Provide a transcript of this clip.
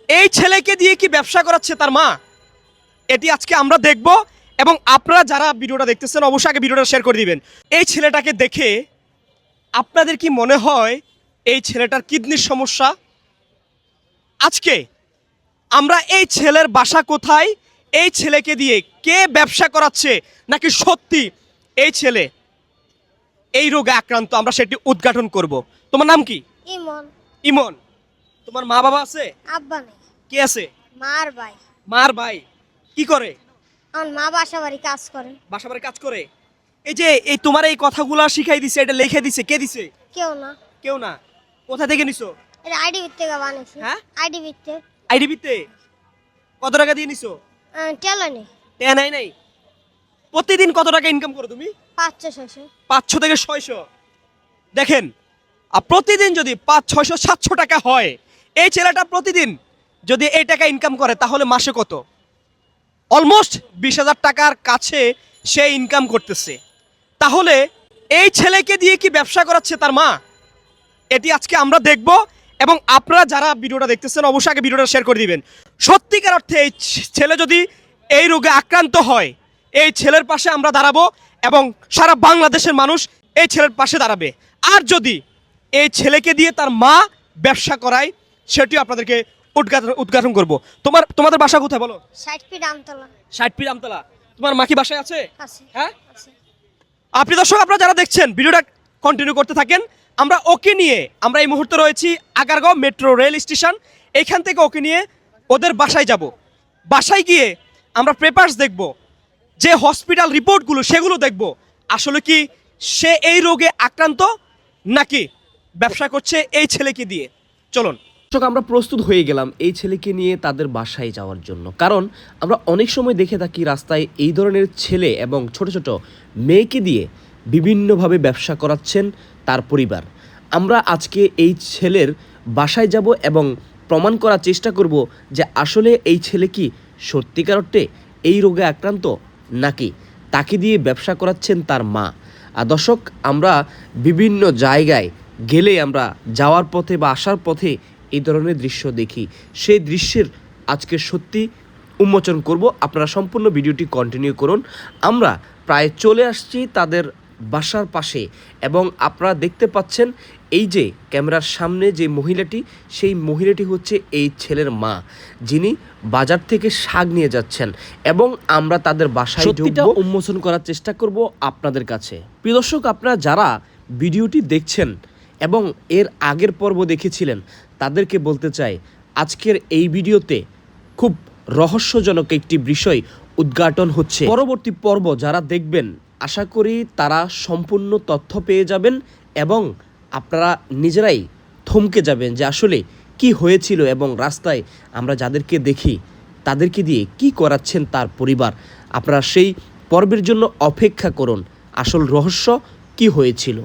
এই ছেলেকে দিয়ে কি ব্যবসা করাচ্ছে তার মা, এটি আজকে আমরা দেখব। এবং আপনারা যারা ভিডিওটা দেখতেছেন অবশ্যই আগে ভিডিওটা শেয়ার করে দিবেন। এই ছেলেটাকে দেখে আপনাদের কি মনে হয় এই ছেলেটার কিডনির সমস্যা? আজকে আমরা এই ছেলের বাসা কোথায়, এই ছেলেকে দিয়ে কে ব্যবসা করাচ্ছে, নাকি সত্যি এই ছেলে এই রোগে আক্রান্ত, আমরা সেটি উদ্ঘাটন করব। তোমার নাম কি? ইমন। ইমন। তোমার মা বাবা আছে? আব্বা নেই। কে আছে? মার ভাই। মার ভাই কি করে? আমার মা বাসা বাড়ি কাজ করে। বাসা বাড়ি কাজ করে। এই যে এই তোমার এই কথাগুলো শিখাই দিছে, এটা লিখে দিছে, কে দিছে? কেউ না। কেউ না। কোথা থেকে নিছো? এটা আইডি থেকে বানিয়েছি। হ্যাঁ, আইডি ভিত্তে। আইডিবিতে। কত টাকা দিয়ে নিছো? টেলনে। টাকা নাই নাই। প্রতিদিন কত টাকা ইনকাম করো তুমি? 500-600। 500 থেকে 600। দেখেন, প্রতিদিন যদি 500, 600, 700 টাকা হয়, এই ছেলেটা প্রতিদিন যদি এই টাকা ইনকাম করে তাহলে মাসে কত? অলমোস্ট 20,000 টাকার কাছে সে ইনকাম করতেছে। তাহলে এই ছেলেকে দিয়ে কি ব্যবসা করাচ্ছে তার মা, এটি আজকে আমরা দেখব। এবং আপনারা যারা ভিডিওটা দেখতেছেন অবশ্যই আগে ভিডিওটা শেয়ার করে দিবেন। সত্যিকার অর্থে এই ছেলে যদি এই রোগে আক্রান্ত হয়, এই ছেলের পাশে আমরা দাঁড়াবো এবং সারা বাংলাদেশের মানুষ এই ছেলের পাশে দাঁড়াবে। আর যদি এই ছেলেকে দিয়ে তার মা ব্যবসা করায়, সেটিও আপনাদেরকে উদ্ঘাটন করব। তোমাদের বাসা কোথায় বলো? 60 ফিট আমতলা। 60 ফিট আমতলা। তোমার মা কি বাসায় আছে? আছে। হ্যাঁ, আছে। আপনি দর্শক আপনারা যারা দেখছেন ভিডিওটা কন্টিনিউ করতে থাকেন। আমরা ওকে নিয়ে আমরা এই মুহূর্তে রয়েছি আগারগাঁও মেট্রো রেল স্টেশন। এইখান থেকে ওকে নিয়ে ওদের বাসায় যাব। বাসায় গিয়ে আমরা পেপারস দেখব, যে হসপিটাল রিপোর্টগুলো সেগুলো দেখব, আসলে কি সে এই রোগে আক্রান্ত নাকি ব্যবসা করছে এই ছেলেকে দিয়ে। চলুন দর্শক, আমরা প্রস্তুত হয়ে গেলাম এই ছেলেকে নিয়ে তাদের বাসায় যাওয়ার জন্য। কারণ আমরা অনেক সময় দেখে থাকি রাস্তায় এই ধরনের ছেলে এবং ছোট ছোট মেয়েকে দিয়ে বিভিন্নভাবে ব্যবসা করাচ্ছেন তার পরিবার। আমরা আজকে এই ছেলের বাসায় যাব এবং প্রমাণ করার চেষ্টা করব যে আসলে এই ছেলে কি সত্যিকার অর্থে এই রোগে আক্রান্ত নাকি তাকে দিয়ে ব্যবসা করাচ্ছেন তার মা। আর দর্শক, আমরা বিভিন্ন জায়গায় গেলে আমরা যাওয়ার পথে বা আসার পথে এই ধরনের দৃশ্য দেখি। সেই দৃশ্যের আজকে সত্যি উন্মোচন করব। আপনারা সম্পূর্ণ ভিডিওটি কন্টিনিউ করুন। আমরা প্রায় চলে আসছি তাদের বাসার পাশে এবং আপনারা দেখতে পাচ্ছেন এই যে ক্যামেরার সামনে যে মহিলাটি, সেই মহিলাটি হচ্ছে এই ছেলের মা, যিনি বাজার থেকে শাক নিয়ে যাচ্ছেন। এবং আমরা তাদের বাসায় সত্যিটা উন্মোচন করার চেষ্টা করব আপনাদের কাছে। প্রিয় দর্শক, আপনারা যারা ভিডিওটি দেখছেন এবং এর আগের পর্ব দেখেছিলেন তাদেরকে বলতে চাই, আজকের এই ভিডিওতে খুব রহস্যজনক একটি বিষয় উদ্ঘাটন হচ্ছে। পরবর্তী পর্ব যারা দেখবেন আশা করি তারা সম্পূর্ণ তথ্য পেয়ে যাবেন এবং আপনারা নিজেরাই থমকে যাবেন যে আসলে কি হয়েছিল এবং রাস্তায় আমরা যাদেরকে দেখি তাদেরকে দিয়ে কি করাচ্ছেন তার পরিবার। আপনারা সেই পর্বের জন্য অপেক্ষা করুন, আসল রহস্য কি হয়েছিল।